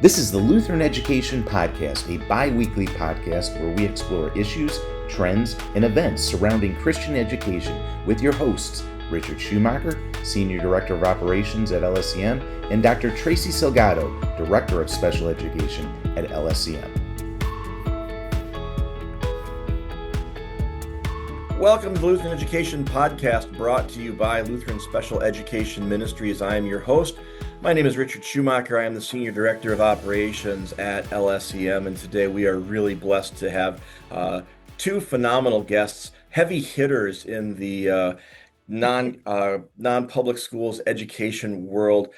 This is the Lutheran Education Podcast, a bi-weekly podcast where we explore issues, trends, and events surrounding Christian education with your hosts, Richard Schumacher, Senior Director of Operations at LSEM, and Dr. Tracy Salgado, Director of Special Education at LSEM. Welcome to the Lutheran Education Podcast, brought to you by Lutheran Special Education Ministries. I am your host. My name is Richard Schumacher. I am the Senior Director of Operations at LSEM, and today we are really blessed to have two phenomenal guests, heavy hitters in the non-public schools education world.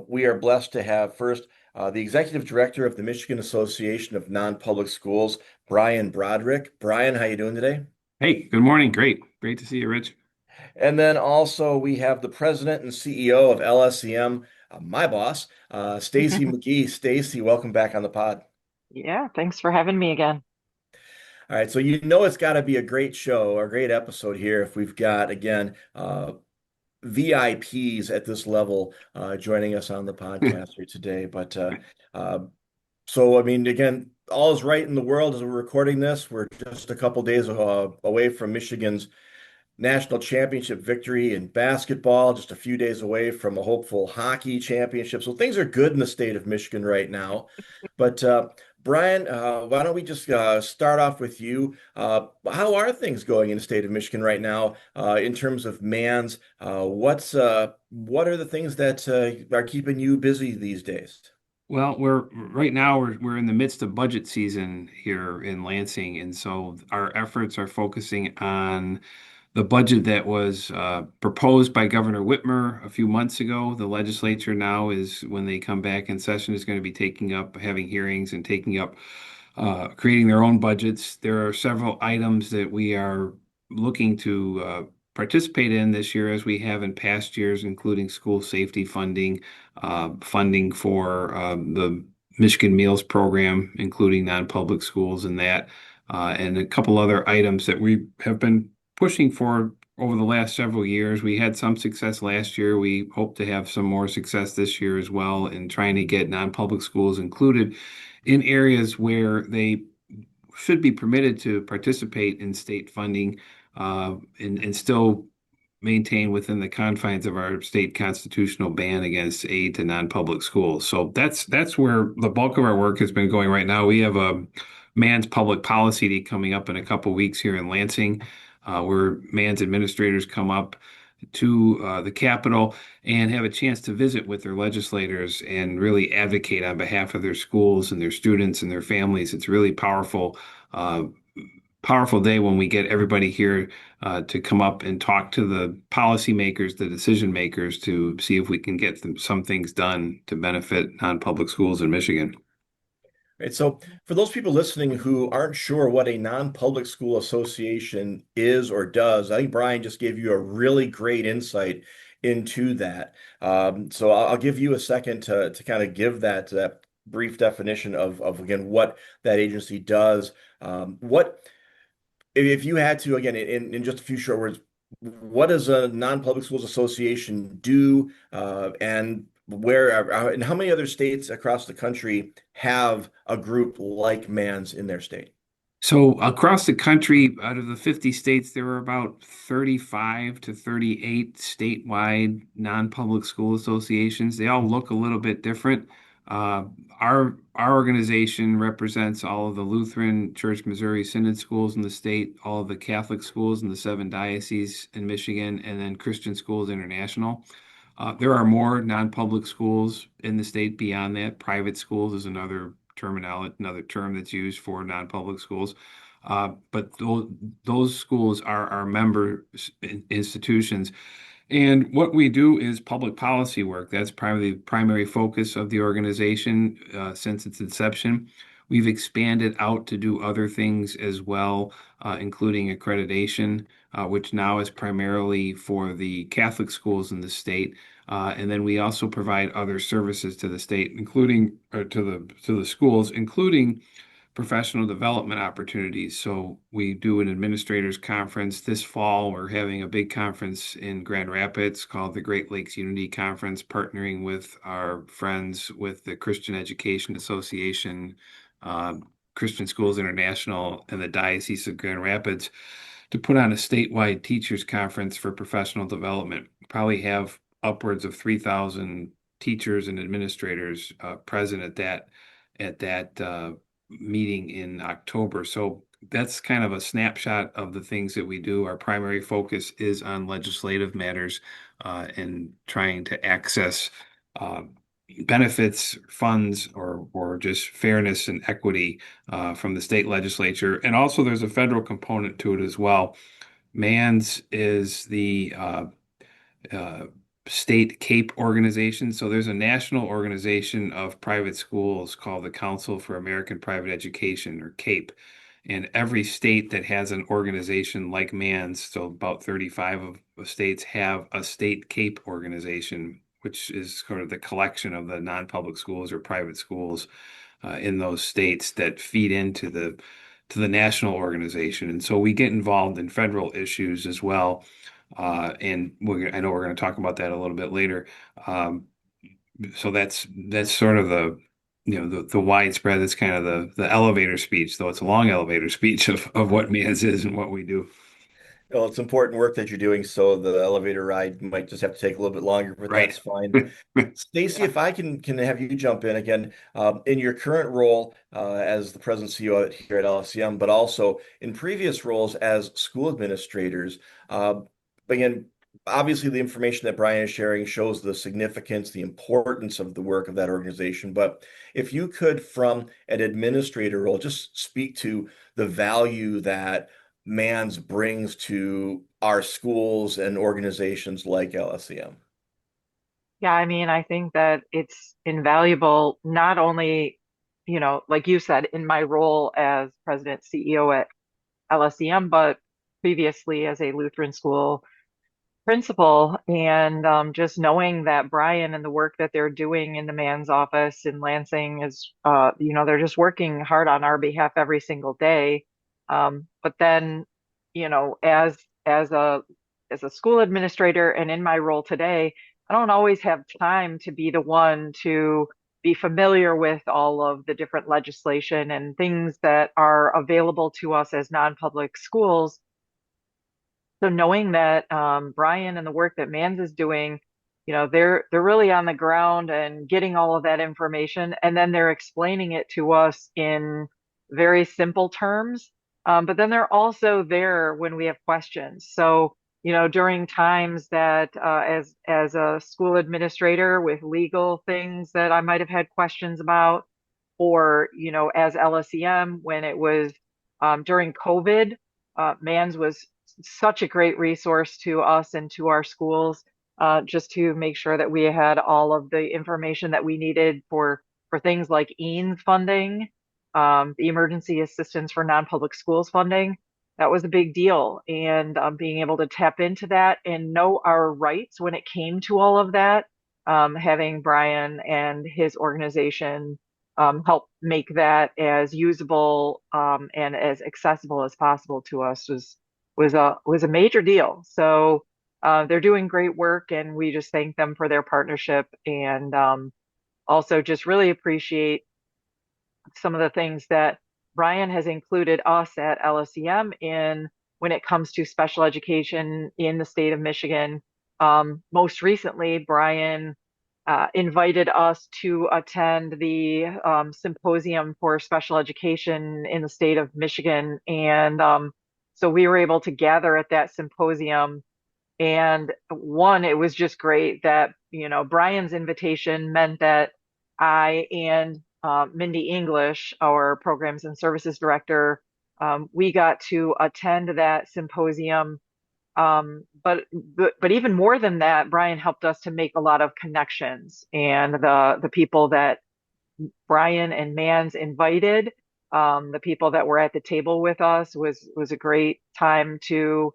We are blessed to have first the Executive Director of the Michigan Association of Non-Public Schools, Brian Broderick. Brian, how you doing today? Hey, good morning. Great. Great to see you, Rich. And then also we have the President and CEO of LSEM, my boss, Stacy McGhee. Stacy, welcome back on the pod. Yeah, thanks for having me again. All right, so you know it's got to be a great show or a great episode here if we've got, again, VIPs at this level joining us on the podcast here today. But so, I mean, again, all is right in the world as we're recording this. We're just a couple days away from Michigan's national championship victory in basketball, just a few days away from a hopeful hockey championship. So things are good in the state of Michigan right now. But Brian, why don't we just start off with you? How are things going in the state of Michigan right now in terms of MANS? What are the things that are keeping you busy these days? Well, we're in the midst of budget season here in Lansing, and so our efforts are focusing on the budget that was proposed by Governor Whitmer a few months ago. The legislature now is, when they come back in session, is going to be having hearings and taking up creating their own budgets. There are several items that we are looking to participate in this year, as we have in past years, including school safety funding, funding for the Michigan Meals Program, including non-public schools and a couple other items that we have been pushing for over the last several years. We had some success last year. We hope to have some more success this year as well in trying to get non-public schools included in areas where they should be permitted to participate in state funding, and still maintain within the confines of our state constitutional ban against aid to non-public schools. So that's where the bulk of our work has been going right now. We have a MANS Public Policy Day coming up in a couple weeks here in Lansing, where MANS administrators come up to the Capitol and have a chance to visit with their legislators and really advocate on behalf of their schools and their students and their families. It's really powerful day when we get everybody here to come up and talk to the policymakers, the decision makers, to see if we can get some things done to benefit non-public schools in Michigan. Right. So for those people listening who aren't sure what a non-public school association is or does, I think Brian just gave you a really great insight into that. So I'll give you a second to kind of give that brief definition of again what that agency does. What if you had to, again, in just a few short words, what does a non-public schools association do, and where and how many other states across the country have a group like MANS in their state? So across the country, out of the 50 states, there are about 35 to 38 statewide non-public school associations. They all look a little bit different. Uh, our organization represents all of the Lutheran Church Missouri Synod schools in the state, all of the Catholic schools in the seven dioceses in Michigan, and then Christian Schools International. There are more non-public schools in the state beyond that. Private schools is another term that's used for non-public schools. But those schools are our member institutions. And what we do is public policy work. That's probably the primary focus of the organization since its inception. We've expanded out to do other things as well, including accreditation, which now is primarily for the Catholic schools in the state. And then we also provide other services to the state, including to the schools, including professional development opportunities. So we do an administrators conference this fall. We're having a big conference in Grand Rapids called the Great Lakes Unity Conference, partnering with our friends with the Christian Education Association, uh, Christian Schools International, and the Diocese of Grand Rapids to put on a statewide teachers conference for professional development. Probably have upwards of 3,000 teachers and administrators present at that meeting in October. So that's kind of a snapshot of the things that we do. Our primary focus is on legislative matters and trying to access uh, benefits, funds, or just fairness and equity from the state legislature. And also, there's a federal component to it as well. MANS is the uh, state CAPE organization. So there's a national organization of private schools called the Council for American Private Education, or CAPE. And every state that has an organization like MANS, so about 35 of the states have a state CAPE organization, which is sort of the collection of the non-public schools or private schools in those states that feed into the national organization. And so we get involved in federal issues as well. And I know we're going to talk about that a little bit later. So that's sort of the widespread. That's kind of the elevator speech, though it's a long elevator speech of what MANS is and what we do. Well, it's important work that you're doing, so the elevator ride might just have to take a little bit longer, but Right. that's fine. Stacy, Yeah. if I can have you jump in again, in your current role as the president CEO here at LSEM, but also in previous roles as school administrators. Uh, Again, obviously the information that Brian is sharing shows the significance, the importance of the work of that organization. But if you could, from an administrator role, just speak to the value that MANS brings to our schools and organizations like LSEM. Yeah, I mean, I think that it's invaluable, not only, like you said, in my role as president CEO at LSEM, but previously as a Lutheran school principal. And just knowing that Brian and the work that they're doing in the man's office in Lansing is, they're just working hard on our behalf every single day. But then, you know, as as a as a school administrator and in my role today, I don't always have time to be the one to be familiar with all of the different legislation and things that are available to us as non-public schools. So knowing that Brian and the work that Mans is doing, they're really on the ground and getting all of that information, and then they're explaining it to us in very simple terms. But then they're also there when we have questions. So during times that as a school administrator with legal things that I might have had questions about, or as LSEM when it was during COVID, Mans was such a great resource to us and to our schools, just to make sure that we had all of the information that we needed for things like EANS funding, the Emergency Assistance for Non-Public Schools funding. That was a big deal, and being able to tap into that and know our rights when it came to all of that, having Brian and his organization help make that as usable and as accessible as possible to us was a major deal. So they're doing great work, and we just thank them for their partnership, and also just really appreciate some of the things that Brian has included us at LSEM in when it comes to special education in the state of Michigan. Most recently, Brian invited us to attend the symposium for special education in the state of Michigan. And so we were able to gather at that symposium. And one, it was just great that, Brian's invitation meant that I and Mindy English, our programs and services director, we got to attend that symposium. But even more than that, Brian helped us to make a lot of connections, and the people that Brian and Mans invited, the people that were at the table with us was a great time to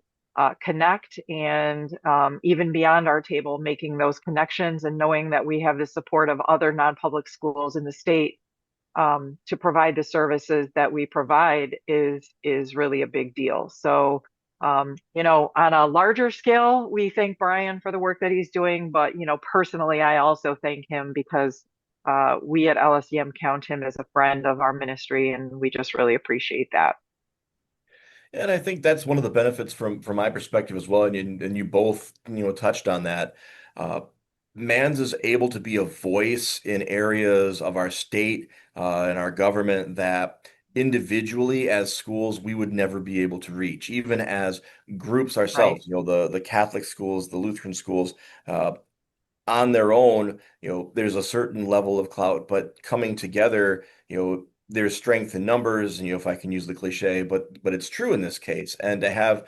connect, and even beyond our table, making those connections and knowing that we have the support of other non-public schools in the state. to provide the services that we provide is really a big deal. So, on a larger scale, we thank Brian for the work that he's doing, but personally, I also thank him because we at LSEM count him as a friend of our ministry, and we just really appreciate that. And I think that's one of the benefits from my perspective as well. And you both, touched on that. Uh, Mans is able to be a voice in areas of our state and our government that individually as schools we would never be able to reach, even as groups Right. ourselves, the Catholic schools, the Lutheran schools. On their own, there's a certain level of clout, but coming together, there's strength in numbers, and if I can use the cliche, but it's true in this case. And to have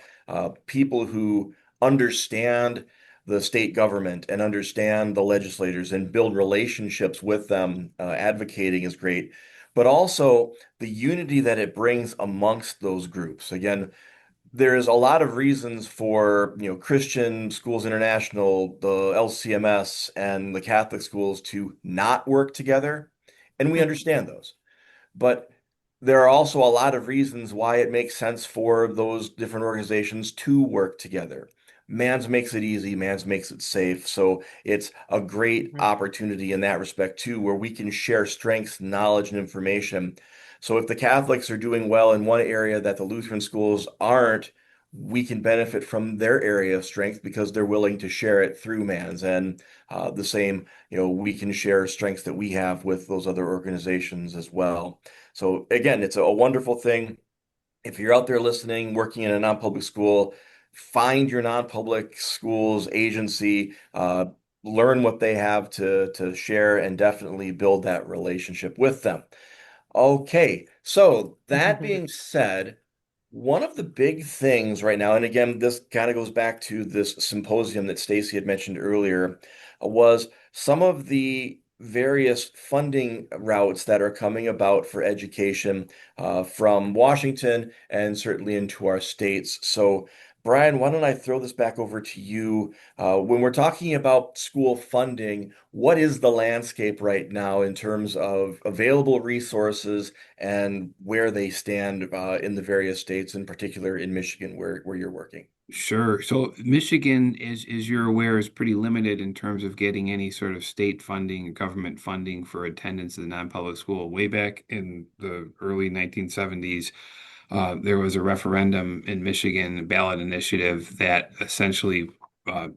people who understand the state government and understand the legislators and build relationships with them, advocating is great. But also the unity that it brings amongst those groups. Again, there's a lot of reasons for, Christian Schools International, the LCMS, and the Catholic schools to not work together, and we understand those. But there are also a lot of reasons why it makes sense for those different organizations to work together. Mans makes it easy, Mans makes it safe. So it's a great Mhm. opportunity in that respect too, where we can share strengths, knowledge, and information. So if the Catholics are doing well in one area that the Lutheran schools aren't, we can benefit from their area of strength because they're willing to share it through Mans. And the same, we can share strengths that we have with those other organizations as well. So again, it's a wonderful thing. If you're out there listening, working in a non-public school, find your non-public schools agency, learn what they have to share, and definitely build that relationship with them. Okay, so that being said, one of the big things right now, and again, this kind of goes back to this symposium that Stacy had mentioned earlier, was some of the various funding routes that are coming about for education from Washington and certainly into our states. So, Brian, why don't I throw this back over to you? When we're talking about school funding, what is the landscape right now in terms of available resources and where they stand in the various states, in particular in Michigan, where you're working? Sure. So Michigan, as you're aware, is pretty limited in terms of getting any sort of state funding, government funding for attendance at the non-public school. Way back in the early 1970s, there was a referendum in Michigan, a ballot initiative that essentially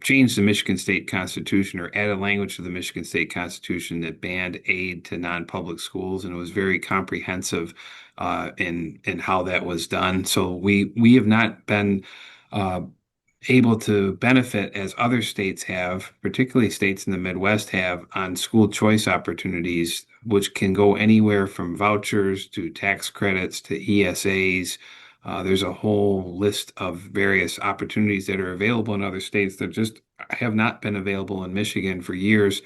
changed the Michigan State Constitution or added language to the Michigan State Constitution that banned aid to non-public schools, and it was very comprehensive in how that was done. So we have not been uh, able to benefit as other states have, particularly states in the Midwest have, on school choice opportunities, which can go anywhere from vouchers to tax credits to ESAs. There's a whole list of various opportunities that are available in other states that just have not been available in Michigan for years.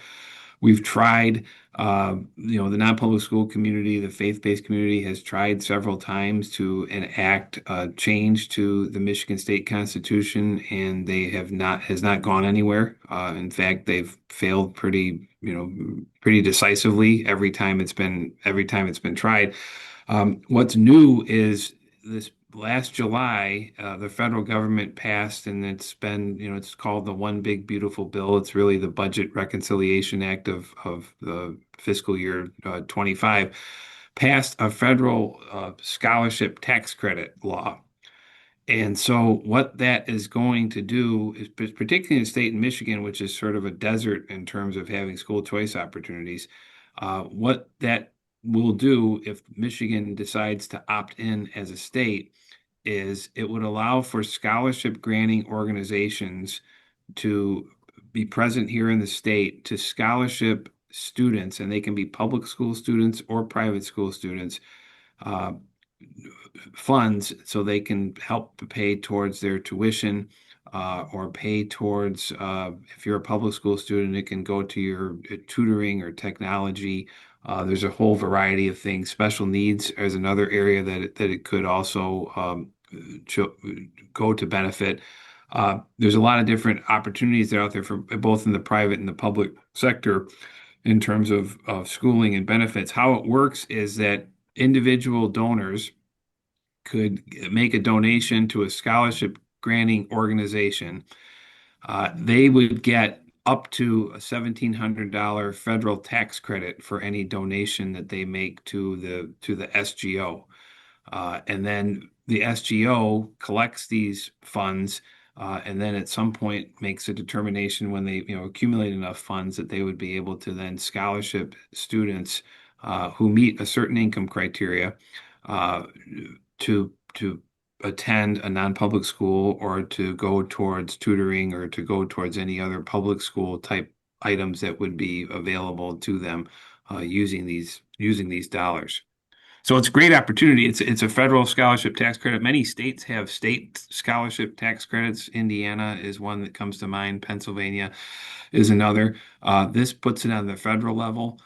We've tried, the non-public school community, the faith-based community has tried several times to enact a change to the Michigan State Constitution, and they has not gone anywhere. In fact, they've failed pretty decisively every time it's been tried. What's new is this last July, the federal government passed, and it's called the One Big Beautiful Bill. It's really the Budget Reconciliation Act of the fiscal year 25, passed a federal scholarship tax credit law. And so what that is going to do is, particularly in the state in Michigan, which is sort of a desert in terms of having school choice opportunities, what that will do if Michigan decides to opt in as a state is it would allow for scholarship granting organizations to be present here in the state to scholarship students, and they can be public school students or private school students, uh, funds so they can help pay towards their tuition, or pay towards, if you're a public school student, it can go to your tutoring or technology. There's a whole variety of things. Special needs is another area that it could also go to benefit. There's a lot of different opportunities that are out there for both in the private and the public sector. in terms of schooling and benefits. How it works is that individual donors could make a donation to a scholarship granting organization. They would get up to a $1,700 federal tax credit for any donation that they make to the SGO. And then the SGO collects these funds, and then at some point makes a determination when they, accumulate enough funds that they would be able to then scholarship students who meet a certain income criteria uh, to attend a non-public school or to go towards tutoring or to go towards any other public school type items that would be available to them using these dollars. So it's a great opportunity. It's a federal scholarship tax credit. Many states have state scholarship tax credits. Indiana is one that comes to mind. Pennsylvania is another. This puts it on the federal level,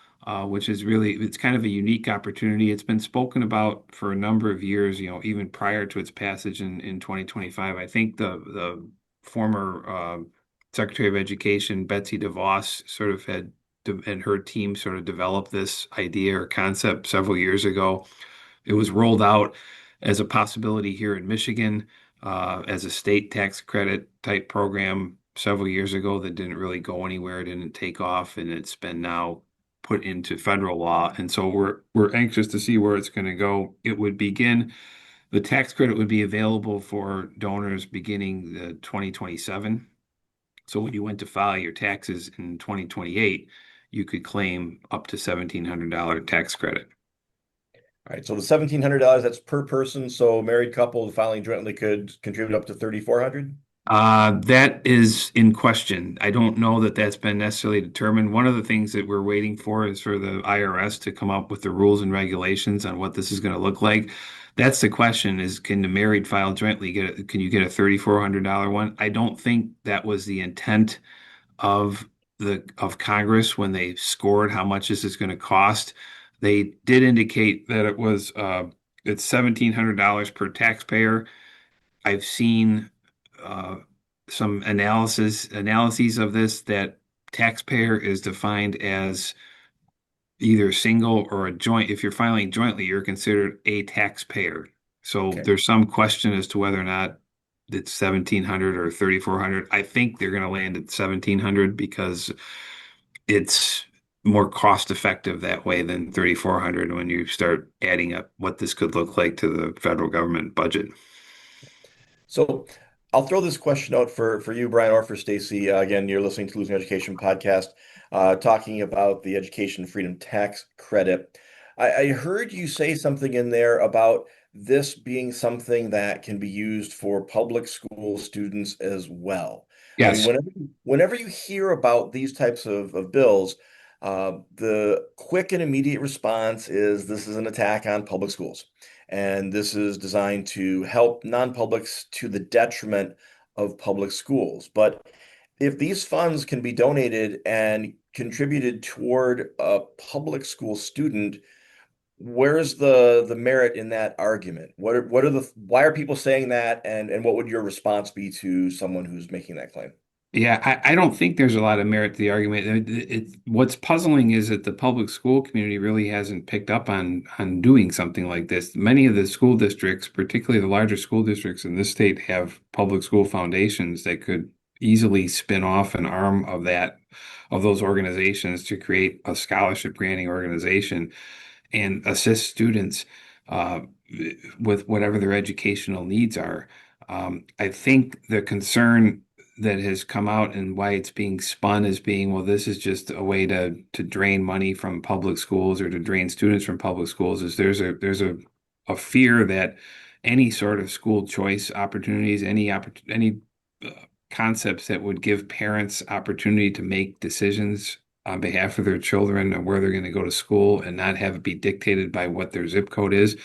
which is really it's kind of a unique opportunity. It's been spoken about for a number of years, even prior to its passage in 2025. I think the former Secretary of Education, Betsy DeVos, sort of had and her team sort of developed this idea or concept several years ago. It was rolled out as a possibility here in Michigan as a state tax credit type program several years ago that didn't really go anywhere, it didn't take off, and it's been now put into federal law. And so we're anxious to see where it's going to go. The tax credit would be available for donors beginning the 2027. So when you went to file your taxes in 2028, you could claim up to $1,700 tax credit. All right, so the $1,700, that's per person. So married couple filing jointly could contribute up to 3,400. That is in question. I don't know that that's been necessarily determined. One of the things that we're waiting for is for the IRS to come up with the rules and regulations on what this is going to look like. That's the question is, can the married file jointly can you get a $3,400 one? I don't think that was the intent of of Congress when they scored how much this is going to cost. They did indicate that it's $1,700 per taxpayer. I've seen uh, some analyses of this that taxpayer is defined as either single or a joint. If you're filing jointly, you're considered a taxpayer. So Okay. there's some question as to whether or not it's 1,700 or 3,400. I think they're going to land at 1,700 because it's more cost effective that way than 3,400 when you start adding up what this could look like to the federal government budget. So I'll throw this question out for you, Brian, or for Stacy. Again, you're listening to Losing Education podcast, talking about the Education Freedom Tax Credit. I heard you say something in there about this being something that can be used for public school students as well. I mean, Yes. whenever you hear about these types of bills, the quick and immediate response is this is an attack on public schools. And this is designed to help non-publics to the detriment of public schools. But if these funds can be donated and contributed toward a public school student, where's the merit in that argument? What are the why are people saying that, and what would your response be to someone who's making that claim? Yeah, I don't think there's a lot of merit to the argument. What's puzzling is that the public school community really hasn't picked up on doing something like this. Many of the school districts, particularly the larger school districts in this state, have public school foundations that could easily spin off an arm of those organizations to create a scholarship granting organization and assist students uh, with whatever their educational needs are. I think the concern that has come out and why it's being spun as being, well, this is just a way to drain money from public schools or to drain students from public schools, is there's a fear that any sort of school choice opportunities, any concepts that would give parents opportunity to make decisions on behalf of their children and where they're going to go to school and not have it be dictated by what their zip code is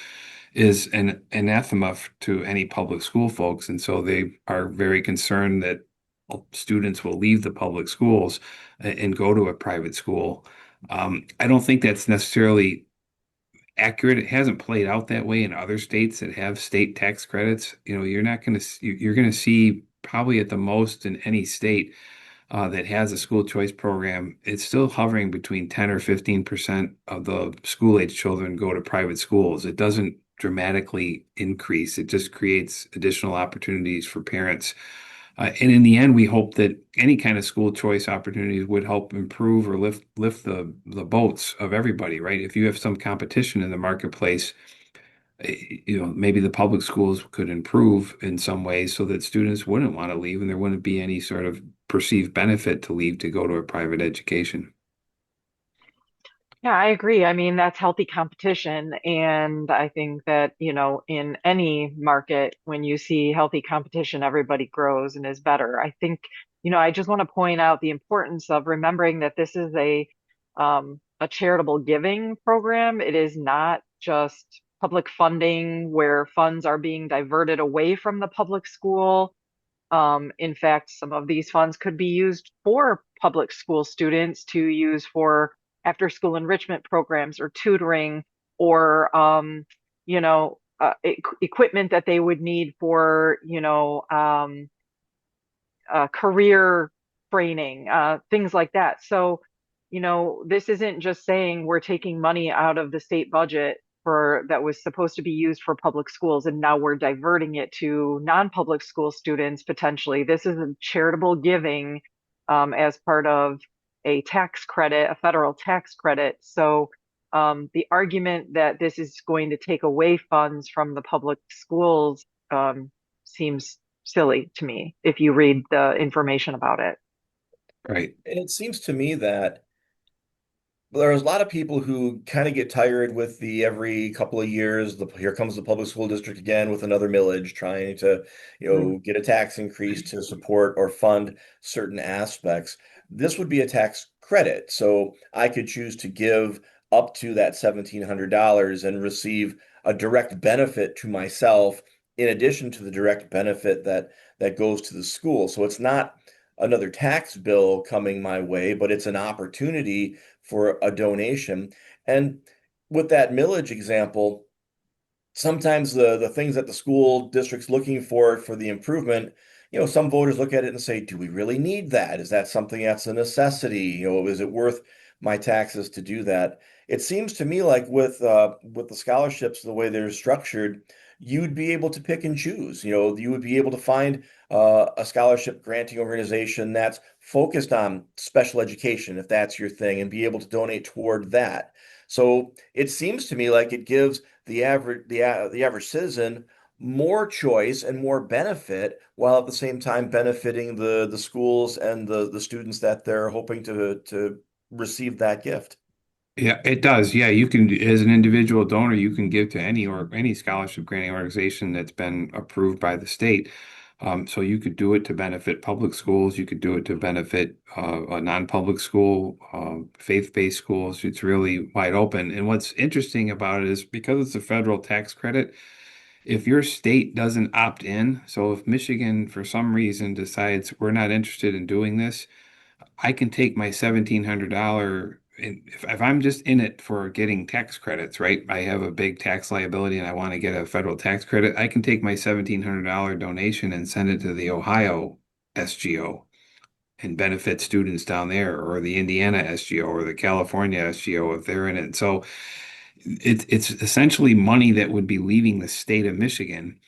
an anathema to any public school folks. And so they are very concerned that students will leave the public schools and go to a private school. I don't think that's necessarily accurate. It hasn't played out that way in other states that have state tax credits. You're not going to you're going to see probably at the most in any state that has a school choice program, it's still hovering between 10 or 15% of the school-age children go to private schools. It doesn't dramatically increase. It just creates additional opportunities for parents. And in the end, we hope that any kind of school choice opportunities would help improve or lift the boats of everybody, right? If you have some competition in the marketplace, maybe the public schools could improve in some ways so that students wouldn't want to leave and there wouldn't be any sort of perceived benefit to leave to go to a private education. Yeah, I agree. I mean, that's healthy competition. And I think that, in any market, when you see healthy competition, everybody grows and is better. I think, I just want to point out the importance of remembering that this is a charitable giving program. It is not just public funding where funds are being diverted away from the public school. In fact, some of these funds could be used for public school students to use for after school enrichment programs or tutoring or, equipment that they would need for, career training, things like that. So, this isn't just saying we're taking money out of the state budget for that was supposed to be used for public schools and now we're diverting it to non-public school students potentially. This is a charitable giving as part of a tax credit, a federal tax credit. So the argument that this is going to take away funds from the public schools seems silly to me if you read the information about it. Right. And it seems to me that there's a lot of people who kind of get tired with the every couple of years, here comes the public school district again with another millage, trying to, Mm, get a tax increase to support or fund certain aspects. This would be a tax credit. So I could choose to give up to that $1,700 and receive a direct benefit to myself in addition to the direct benefit that goes to the school. So it's not another tax bill coming my way, but it's an opportunity for a donation. And with that millage example, sometimes the things that the school district's looking for the improvement, some voters look at it and say, do we really need that? Is that something that's a necessity? Is it worth my taxes to do that? It seems to me like with the scholarships, the way they're structured, you'd be able to pick and choose. You would be able to find a scholarship granting organization that's focused on special education, if that's your thing, and be able to donate toward that. So it seems to me like it gives the average citizen more choice and more benefit while at the same time benefiting the schools and the students that they're hoping to receive that gift. Yeah, it does. Yeah, you can, as an individual donor, you can give to any scholarship granting organization that's been approved by the state. So you could do it to benefit public schools. You could do it to benefit a non-public school, faith-based schools. It's really wide open. And what's interesting about it is because it's a federal tax credit, if your state doesn't opt in, so if Michigan for some reason decides we're not interested in doing this, I can take my $1,700 and if I'm just in it for getting tax credits, right? I have a big tax liability and I want to get a federal tax credit. I can take my $1,700 donation and send it to the Ohio SGO and benefit students down there, or the Indiana SGO or the California SGO if they're in it. So it's essentially money that would be leaving the state of Michigan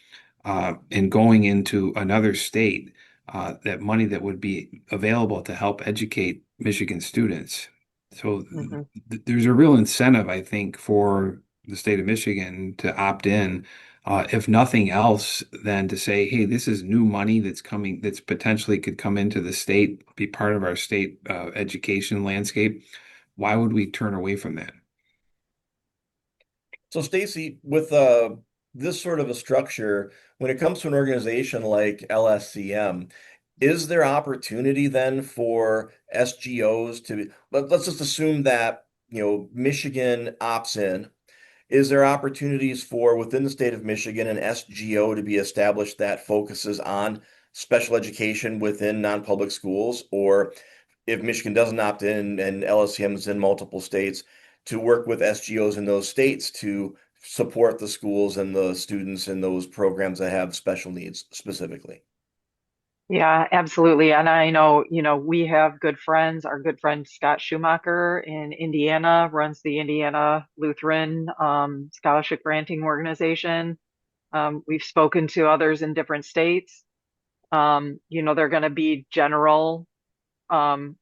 and going into another state, that money that would be available to help educate Michigan students. So mhm. there's a real incentive, I think, for the state of Michigan to opt in, if nothing else, than to say, hey, this is new money that's coming, that's potentially could come into the state, be part of our state education landscape. Why would we turn away from that? So, Stacy, with this sort of a structure, when it comes to an organization like LSCM, is there opportunity then for SGOs to, let's just assume that, Michigan opts in. Is there opportunities for within the state of Michigan an SGO to be established that focuses on special education within non-public schools? Or if Michigan doesn't opt in and LSEM is in multiple states, to work with SGOs in those states to support the schools and the students in those programs that have special needs specifically? Yeah, absolutely. And I know, we have good friends. Our good friend Scott Schumacher in Indiana runs the Indiana Lutheran Scholarship Granting Organization. We've spoken to others in different states. They're going to be general,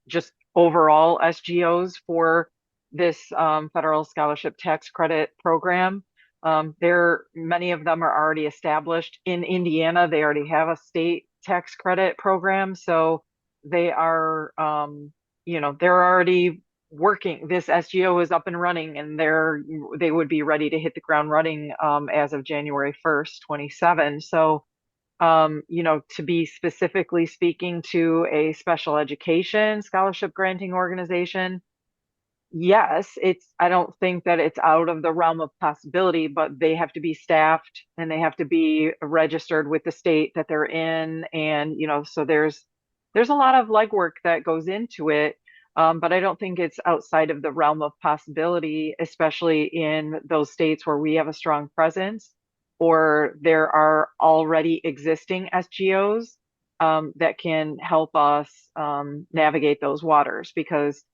just overall SGOs for this federal scholarship tax credit program. Many of them are already established in Indiana. They already have a state tax credit program, so they are, they're already working. This SGO is up and running, and they would be ready to hit the ground running as of January 1st, 27. So to be specifically speaking to a special education scholarship granting organization, yes, I don't think that it's out of the realm of possibility, but they have to be staffed and they have to be registered with the state that they're in. And, so there's a lot of legwork that goes into it. But I don't think it's outside of the realm of possibility, especially in those states where we have a strong presence or there are already existing SGOs that can help us navigate those waters because,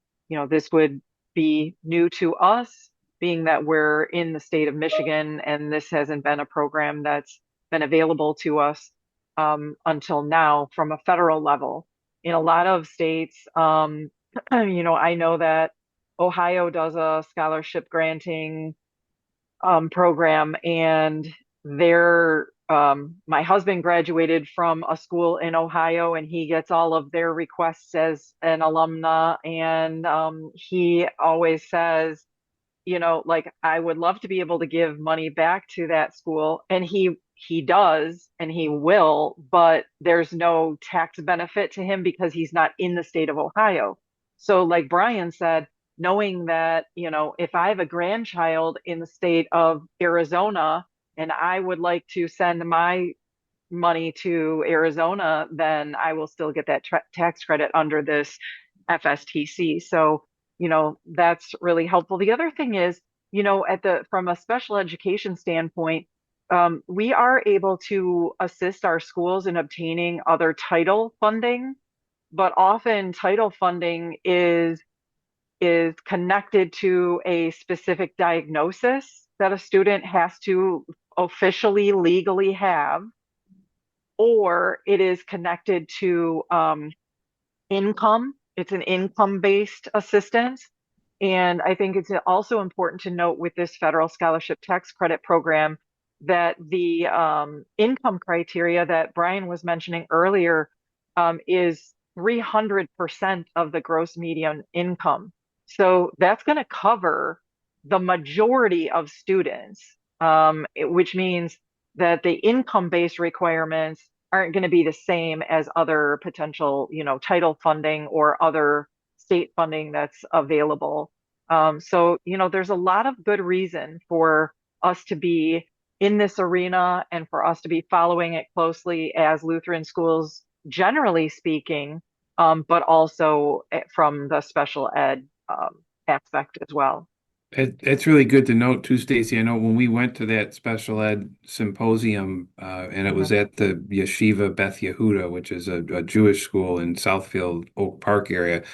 this would be new to us, being that we're in the state of Michigan and this hasn't been a program that's been available to us until now from a federal level. In a lot of states, I know that Ohio does a scholarship granting program, and my husband graduated from a school in Ohio, and he gets all of their requests as an alumna, and he always says, like I would love to be able to give money back to that school, and he does, and he will, but there's no tax benefit to him because he's not in the state of Ohio. So, like Brian said, knowing that, if I have a grandchild in the state of Arizona and I would like to send my money to Arizona, then I will still get that tax credit under this FSTC. So, that's really helpful. The other thing is, from a special education standpoint, we are able to assist our schools in obtaining other title funding, but often title funding is connected to a specific diagnosis that a student has to officially legally have, or it is connected to income. It's an income-based assistance. And I think it's also important to note with this federal scholarship tax credit program that the income criteria that Brian was mentioning earlier is 300% of the gross median income. So that's going to cover the majority of students, which means that the income-based requirements aren't going to be the same as other potential, title funding or other state funding that's available. So, there's a lot of good reason for us to be in this arena and for us to be following it closely as Lutheran schools, generally speaking, but also from the special ed aspect as well. It's really good to note too, Stacy. I know when we went to that special ed symposium, and it was Mhm. at the Yeshiva Beth Yehuda, which is a Jewish school in Southfield, Oak Park area.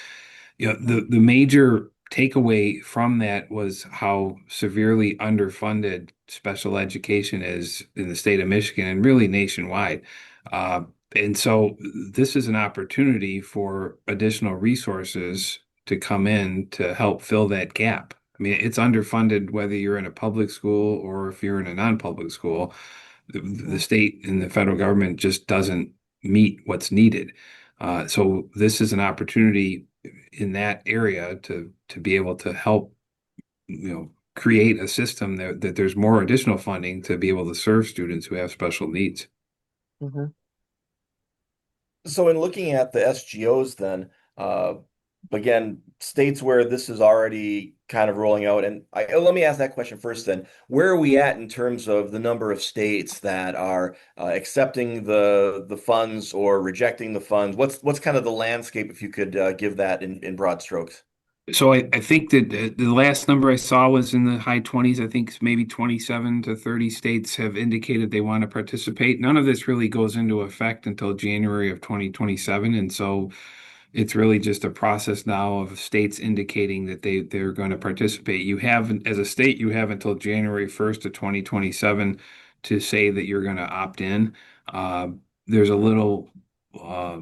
The major takeaway from that was how severely underfunded special education is in the state of Michigan and really nationwide. Uh, and so this is an opportunity for additional resources to come in to help fill that gap. I mean, it's underfunded whether you're in a public school or if you're in a non-public school. The Mhm. state and the federal government just doesn't meet what's needed. So this is an opportunity in that area to be able to help, create a system that there's more additional funding to be able to serve students who have special needs. Mhm. So in looking at the SGOs then, uh, again, states where this is already kind of rolling out, and let me ask that question first then. Where are we at in terms of the number of states that are accepting the funds or rejecting the funds? What's kind of the landscape if you could give that in broad strokes? So I think that the last number I saw was in the high 20s. I think maybe 27 to 30 states have indicated they want to participate. None of this really goes into effect until January of 2027. And so it's really just a process now of states indicating that they're going to participate. You have, as a state, you have until January 1st of 2027 to say that you're going to opt in. There's a little uh,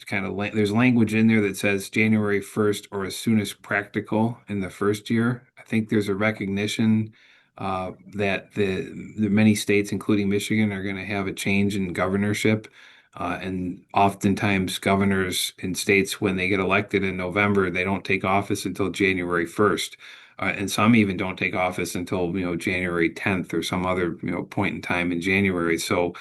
kind of there's language in there that says January 1st or as soon as practical in the first year. I think there's a recognition that the many states, including Michigan, are going to have a change in governorship. And oftentimes, governors in states, when they get elected in November, they don't take office until January 1st. And some even don't take office until, January 10th or some other, point in time in January. So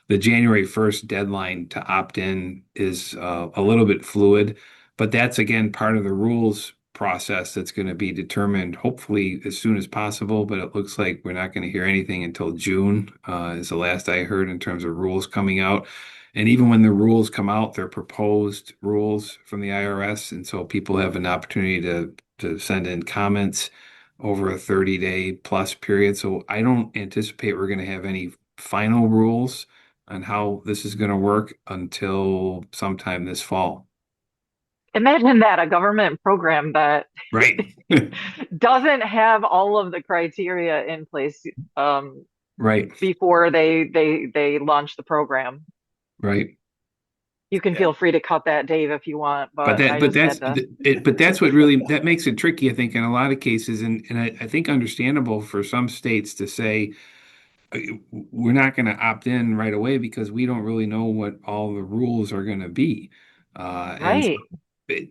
the January 1st deadline to opt in is a little bit fluid, but that's again part of the rules process that's going to be determined hopefully as soon as possible. But it looks like we're not going to hear anything until June, is the last I heard in terms of rules coming out. And even when the rules come out, they're proposed rules from the IRS. And so people have an opportunity to send in comments over a 30-day plus period. So I don't anticipate we're going to have any final rules on how this is going to work until sometime this fall. Imagine that, a government program that Right. doesn't have all of the criteria in place Right. before they launch the program. Right. You can Yeah. feel free to cut that, Dave, if you want, But but that, I but just that's had to. it. But that's what really that makes it tricky, I think, in a lot of cases, and I think understandable for some states to say uh, we're not going to opt in right away because we don't really know what all the rules are going to be. And so Right. it,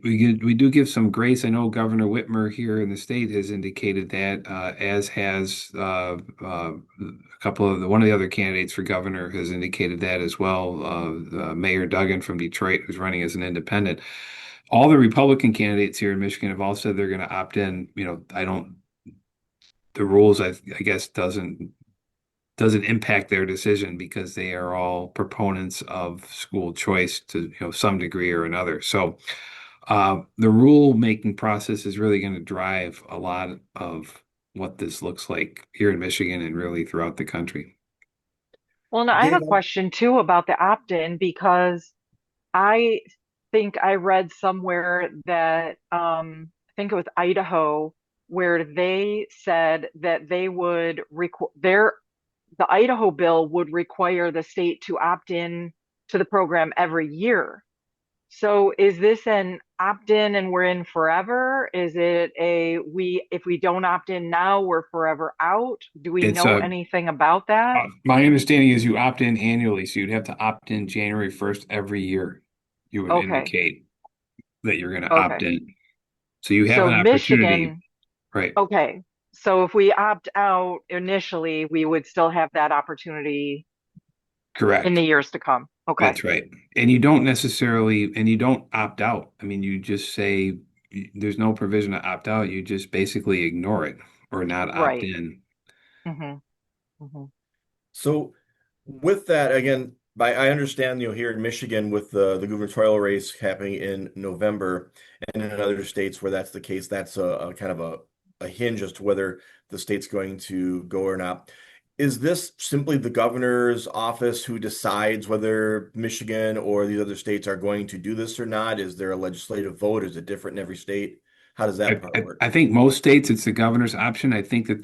we do give some grace. I know Governor Whitmer here in the state has indicated that, as has a couple of one of the other candidates for governor has indicated that as well. Mayor Duggan from Detroit, who's running as an independent. All the Republican candidates here in Michigan have all said they're going to opt in. I don't the rules I guess doesn't impact their decision because they are all proponents of school choice to some degree or another. So the rule making process is really going to drive a lot of what this looks like here in Michigan and really throughout the country. Well, now I have a Dave, question too about the opt-in because I think I read somewhere that I think it was Idaho where they said that they would requ the Idaho bill would require the state to opt in to the program every year. So is this an opt-in and we're in forever? Is it a we if we don't opt in now, we're forever out? Do we It's know anything about that? my understanding is you opt in annually, so you'd have to opt in January 1st every year. You would Okay. indicate that you're going to opt Okay. in. So you have So an opportunity, Michigan, right? okay. So if we opt out initially, we would still have that opportunity in the Correct. years to come. Okay. That's right. And you don't necessarily, and you don't opt out. I mean, you just say there's no provision to opt out. You just basically ignore it or not opt Right. in. hmm hmm so with that, again, I understand, here in Michigan with the gubernatorial race happening in November, and in other states where that's the case, that's a kind of a hinge as to whether the state's going to go or not. Is this simply the governor's office who decides whether Michigan or these other states are going to do this or not? Is there a legislative vote? Is it different in every state? How does that part I work? think most states it's the governor's option. I think that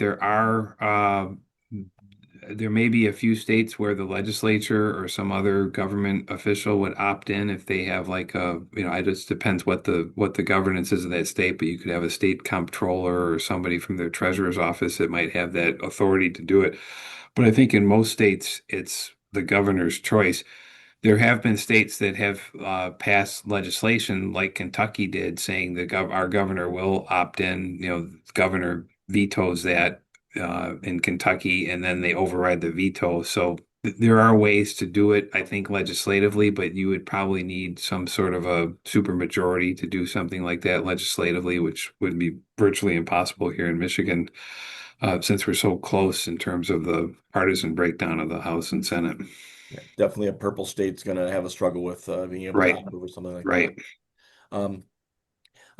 there may be a few states where the legislature or some other government official would opt in if they have like it just depends what the governance is of that state, but you could have a state comptroller or somebody from their treasurer's office that might have that authority to do it. But I think in most states it's the governor's choice. There have been states that have passed legislation like Kentucky did, saying that our governor will opt in. The governor vetoes that in Kentucky, and then they override the veto. So there are ways to do it, I think, legislatively, but you would probably need some sort of a supermajority to do something like that legislatively, which would be virtually impossible here in Michigan, since we're so close in terms of the partisan breakdown of the House and Senate. Yeah, definitely a purple state's going to have a struggle with being able to Right, approve or something like that. right. Um,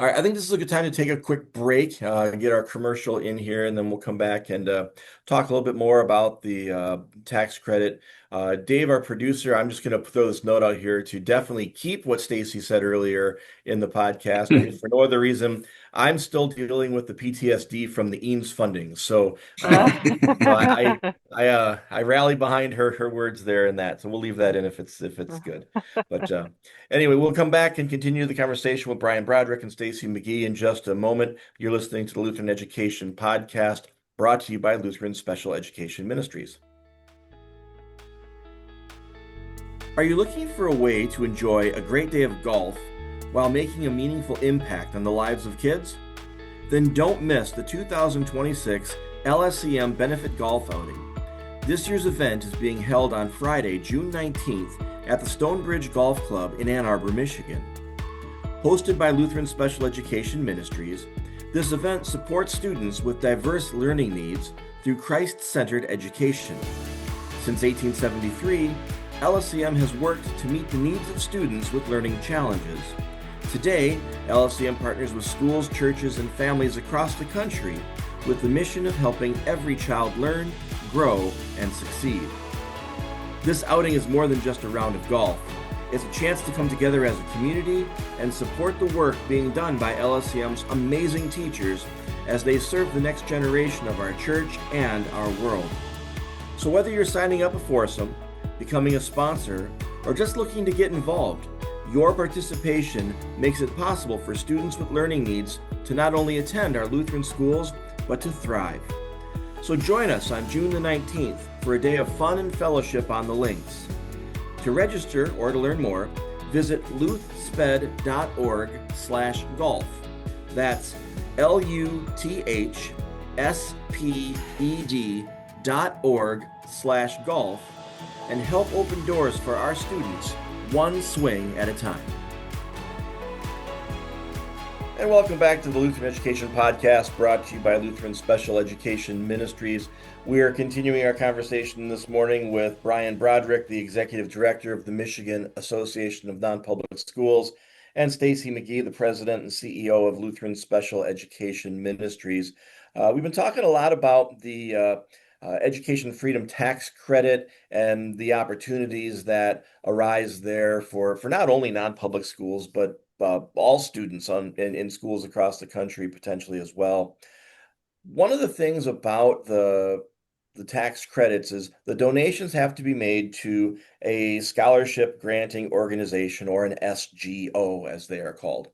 All right, I think this is a good time to take a quick break, and get our commercial in here, and then we'll come back and talk a little bit more about the tax credit. Dave, our producer, I'm just going to throw this note out here to definitely keep what Stacy said earlier in the podcast, if for no other reason. I'm still dealing with the PTSD from the Eames funding, so I rally behind her words there in that. So we'll leave that in if it's good, but. Anyway, we'll come back and continue the conversation with Brian Broderick and Stacy McGhee in just a moment. You're listening to the Lutheran Education Podcast, brought to you by Lutheran Special Education Ministries. Are you looking for a way to enjoy a great day of golf while making a meaningful impact on the lives of kids? Then don't miss the 2026 LSEM Benefit Golf Outing. This year's event is being held on Friday, June 19th at the Stonebridge Golf Club in Ann Arbor, Michigan. Hosted by Lutheran Special Education Ministries, this event supports students with diverse learning needs through Christ-centered education. Since 1873, LSEM has worked to meet the needs of students with learning challenges. Today, LSEM partners with schools, churches, and families across the country with the mission of helping every child learn, grow, and succeed. This outing is more than just a round of golf. It's a chance to come together as a community and support the work being done by LSEM's amazing teachers as they serve the next generation of our church and our world. So whether you're signing up a foursome, becoming a sponsor, or just looking to get involved, your participation makes it possible for students with learning needs to not only attend our Lutheran schools, but to thrive. So join us on June the 19th for a day of fun and fellowship on the links. To register or to learn more, visit luthsped.org/golf. That's luthsped.org/golf, and help open doors for our students one swing at a time. And welcome back to the Lutheran Education Podcast, brought to you by Lutheran Special Education Ministries. We are continuing our conversation this morning with Brian Broderick, the Executive Director of the Michigan Association of Non-Public Schools, and Stacy McGhee, the President and CEO of Lutheran Special Education Ministries. We've been talking a lot about the Education Freedom Tax Credit and the opportunities that arise there for not only non-public schools, but all students in schools across the country potentially as well. One of the things about the tax credits is the donations have to be made to a scholarship granting organization, or an SGO as they are called.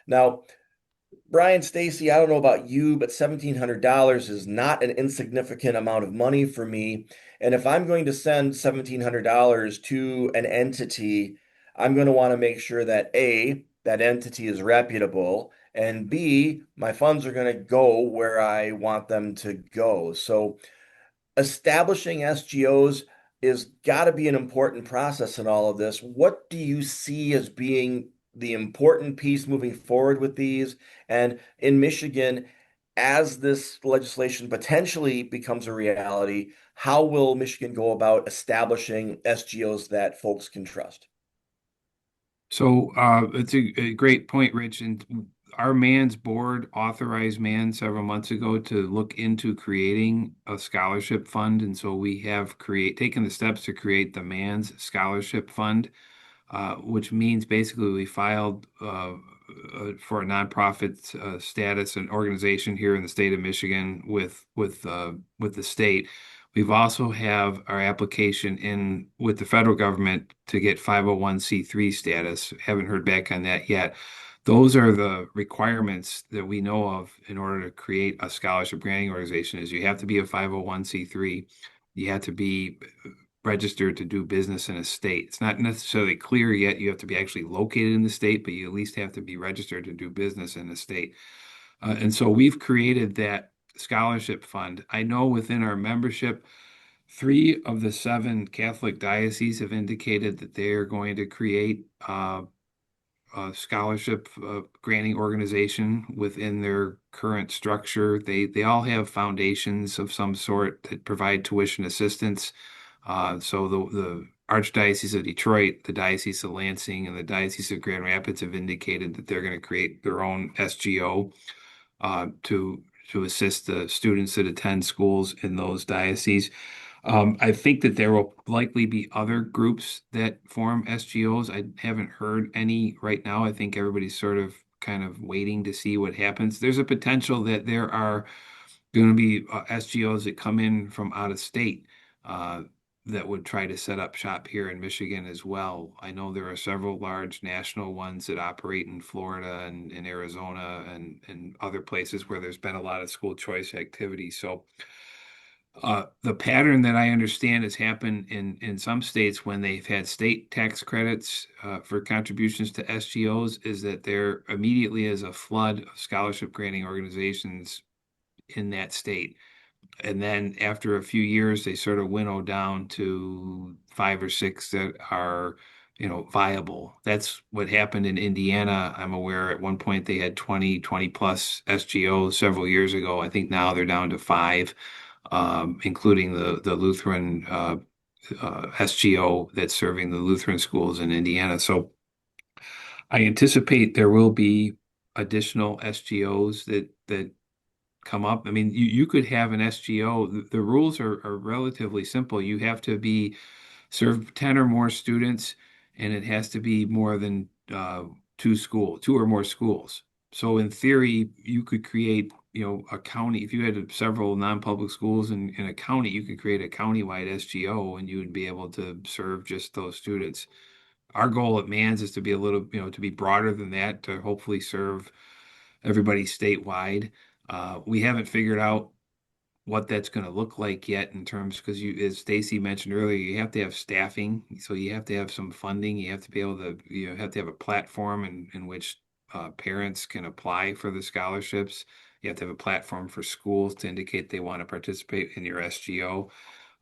Now, Brian, Stacy, I don't know about you, but $1,700 is not an insignificant amount of money for me. And if I'm going to send $1,700 to an entity, I'm going to want to make sure that A, that entity is reputable, and B, my funds are going to go where I want them to go. So establishing SGOs is got to be an important process in all of this. What do you see as being the important piece moving forward with these? And in Michigan, as this legislation potentially becomes a reality, how will Michigan go about establishing SGOs that folks can trust? So it's a great point, Rich. And our MANS board authorized MANS several months ago to look into creating a scholarship fund. And so we have taken the steps to create the MANS Scholarship Fund, which means basically we filed for a nonprofit status, an organization here in the state of Michigan with the state. We've also have our application in with the federal government to get 501c3 status. Haven't heard back on that yet. Those are the requirements that we know of in order to create a scholarship granting organization. Is you have to be a 501c3. You have to be registered to do business in a state. It's not necessarily clear yet. You have to be actually located in the state, but you at least have to be registered to do business in the state. And so we've created that scholarship fund. I know within our membership, 3 of the 7 Catholic dioceses have indicated that they are going to create a scholarship granting organization within their current structure. They all have foundations of some sort that provide tuition assistance. So Archdiocese of Detroit, the Diocese of Lansing, and the Diocese of Grand Rapids have indicated that they're going to create their own SGO to assist the students that attend schools in those dioceses. I think that there will likely be other groups that form SGOs. I haven't heard any right now. I think everybody's sort of kind of waiting to see what happens. There's a potential that there are going to be SGOs that come in from out of state that would try to set up shop here in Michigan as well. I know there are several large national ones that operate in Florida and in Arizona and other places where there's been a lot of school choice activity. So the pattern that I understand has happened in some states when they've had state tax credits for contributions to SGOs is that there immediately is a flood of scholarship granting organizations in that state. And then after a few years, they sort of winnow down to 5 or 6 that are, viable. That's what happened in Indiana. I'm aware at one point they had 20 plus SGOs several years ago. I think now they're down to 5, including the Lutheran SGO that's serving the Lutheran schools in Indiana. So I anticipate there will be additional SGOs that come up. I mean, you could have an SGO. The rules are relatively simple. You have to be serve 10 or more students, and it has to be more than two or more schools. So in theory, you could create, a county. If you had several non-public schools in a county, you could create a countywide SGO, and you would be able to serve just those students. Our goal at Mans is to be a little, to be broader than that, to hopefully serve everybody statewide. We haven't figured out what that's going to look like yet in terms because as Stacy mentioned earlier, you have to have staffing, so you have to have some funding. You have to be able to, have to have a platform in which parents can apply for the scholarships. You have to have a platform for schools to indicate they want to participate in your SGO.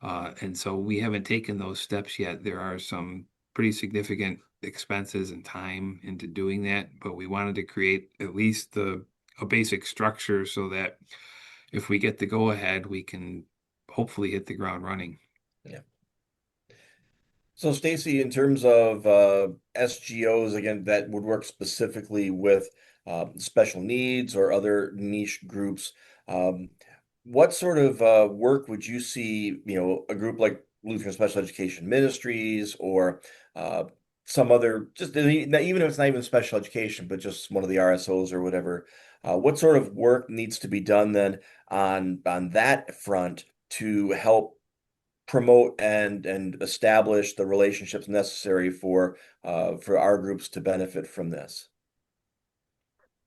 And so we haven't taken those steps yet. There are some pretty significant expenses and time into doing that, but we wanted to create at least a basic structure so that if we get the go ahead, we can hopefully hit the ground running. Yeah. So Stacy, in terms of SGOs, again, that would work specifically with special needs or other niche groups. Um, what sort of work would you see, a group like Lutheran Special Education Ministries or uh, some other, just even if it's not even special education, but just one of the RSOs or whatever, what sort of work needs to be done then on that front to help promote and establish the relationships necessary for our groups to benefit from this?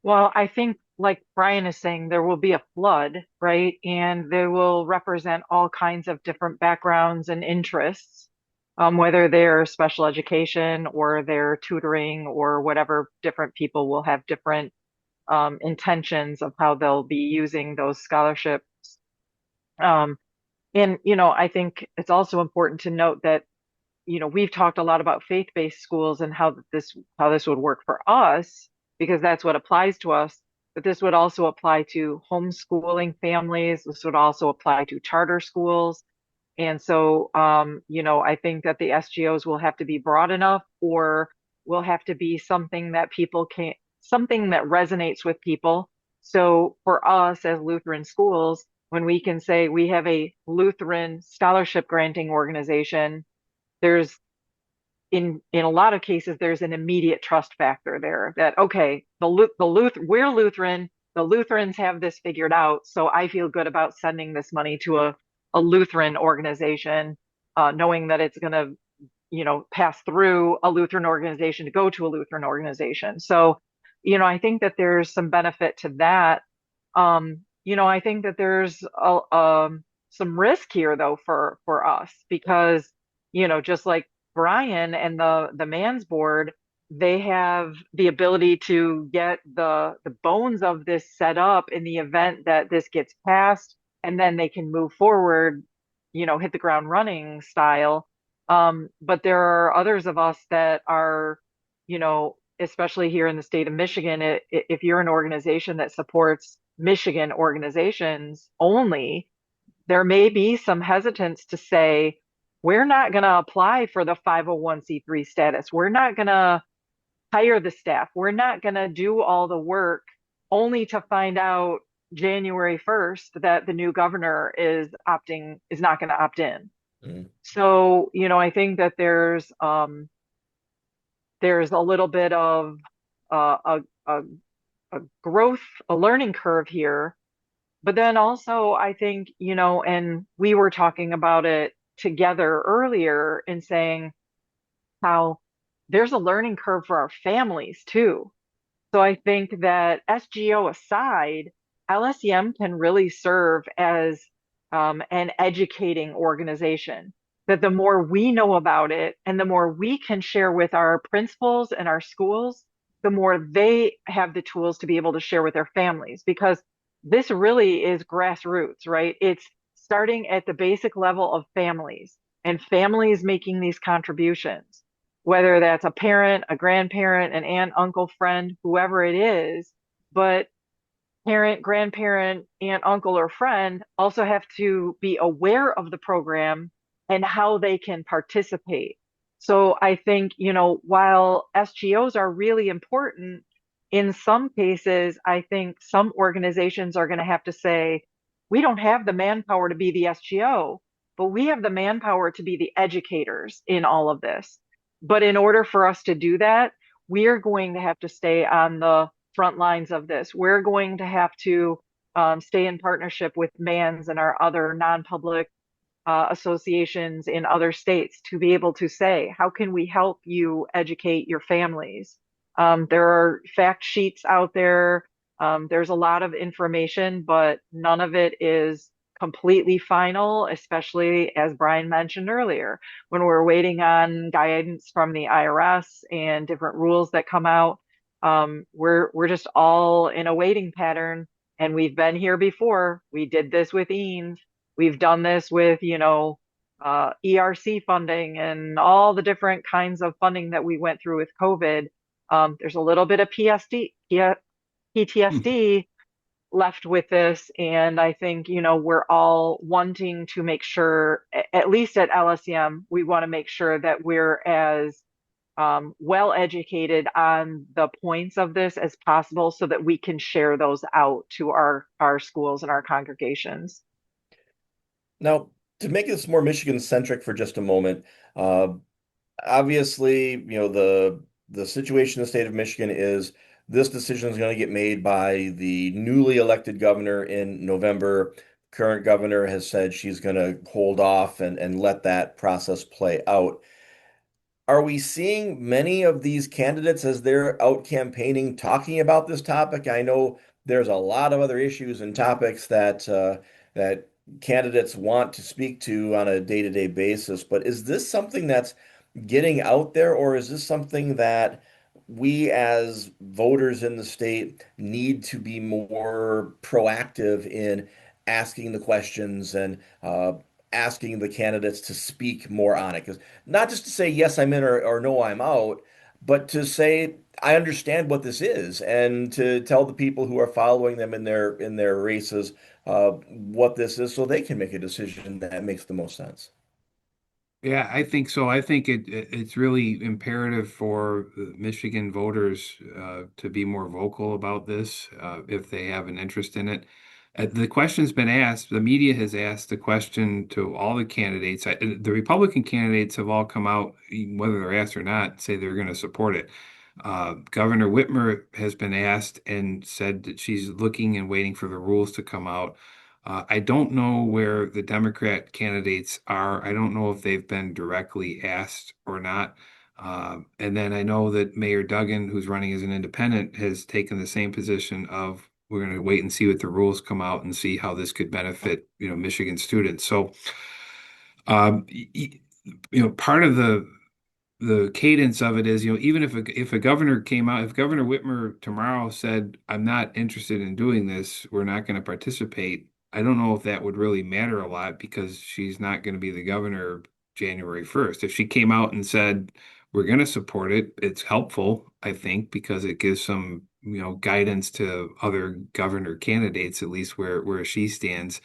Well, I think, like Brian is saying, there will be a flood, right? And they will represent all kinds of different backgrounds and interests, whether they're special education or they're tutoring or whatever. Different people will have different intentions of how they'll be using those scholarships. Um, and, I think it's also important to note that we've talked a lot about faith-based schools and how this would work for us because that's what applies to us. But this would also apply to homeschooling families. This would also apply to charter schools. And so, I think that the SGOs will have to be broad enough or will have to be something that resonates with people. So for us as Lutheran schools, when we can say we have a Lutheran scholarship granting organization, there's in a lot of cases there's an immediate trust factor there that okay, we're Lutheran, the Lutherans have this figured out, so I feel good about sending this money to a Lutheran organization, knowing that it's going to pass through a Lutheran organization to go to a Lutheran organization. So I think that there's some benefit to that. I think that there's some risk here though for us because just like Brian and the Mans board, they have the ability to get the bones of this set up in the event that this gets passed, and then they can move forward, hit the ground running style. But there are others of us that are, especially here in the state of Michigan, if you're an organization that supports Michigan organizations only, there may be some hesitance to say, we're not going to apply for the 501(c)(3) status. We're not going to hire the staff. We're not going to do all the work only to find out January 1st that the new governor is not going to opt in. Mm. So, I think that there's a little bit of a growth, a learning curve here. But then also, I think, and we were talking about it together earlier in saying how there's a learning curve for our families too. So I think that SGO aside, LSEM can really serve as an educating organization. That the more we know about it and the more we can share with our principals and our schools, the more they have the tools to be able to share with their families. Because this really is grassroots, right? It's starting at the basic level of families and families making these contributions, whether that's a parent, a grandparent, an aunt, uncle, friend, whoever it is. But parent, grandparent, aunt, uncle, or friend also have to be aware of the program and how they can participate. So I think, while SGOs are really important, in some cases, I think some organizations are going to have to say, we don't have the manpower to be the SGO, but we have the manpower to be the educators in all of this. But in order for us to do that, we are going to have to stay on the front lines of this. We're going to have to stay in partnership with MANS and our other non-public associations in other states to be able to say, how can we help you educate your families? There are fact sheets out there. There's a lot of information, but none of it is completely final, especially as Brian mentioned earlier, when we're waiting on guidance from the IRS and different rules that come out. We're just all in a waiting pattern, and we've been here before. We did this with EANS. We've done this with, ERC funding and all the different kinds of funding that we went through with COVID. There's a little bit of PTSD left with this. And I think, we're all wanting to make sure, at least at LSEM, we want to make sure that we're as well educated on the points of this as possible so that we can share those out to our schools and our congregations. Now, to make this more Michigan centric for just a moment, uh, obviously, the situation in the state of Michigan is this decision is going to get made by the newly elected governor in November. Current governor has said she's going to hold off and let that process play out. Are we seeing many of these candidates as they're out campaigning talking about this topic? I know there's a lot of other issues and topics that candidates want to speak to on a day-to-day basis, but is this something that's getting out there, or is this something that we as voters in the state need to be more proactive in asking the questions and asking the candidates to speak more on it? Because not just to say, yes, I'm in or no, I'm out, but to say, I understand what this is, and to tell the people who are following them in their races what this is so they can make a decision that makes the most sense. Yeah, I think so. I think it's really imperative for Michigan voters to be more vocal about this if they have an interest in it. The question's been asked. The media has asked the question to all the candidates. The Republican candidates have all come out, whether they're asked or not, say they're going to support it. Governor Whitmer has been asked and said that she's looking and waiting for the rules to come out. I don't know where the Democrat candidates are. I don't know if they've been directly asked or not. And then I know that Mayor Duggan, who's running as an independent, has taken the same position of we're going to wait and see what the rules come out and see how this could benefit, Michigan students. So, part of the cadence of it is, even if a governor came out, if Governor Whitmer tomorrow said, I'm not interested in doing this, we're not going to participate. I don't know if that would really matter a lot because she's not going to be the governor January 1st. If she came out and said, we're going to support it, it's helpful, I think, because it gives some, guidance to other governor candidates, at least where she stands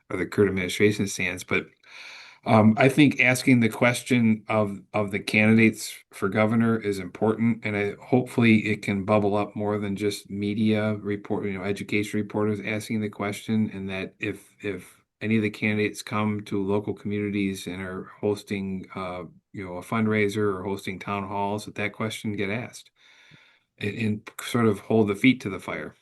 or the current administration stands. But I think asking the question of the candidates for governor is important, and hopefully it can bubble up more than just media report, education reporters asking the question, and that if any of the candidates come to local communities and are hosting, a fundraiser or hosting town halls, that question get asked and sort of hold the feet to the fire.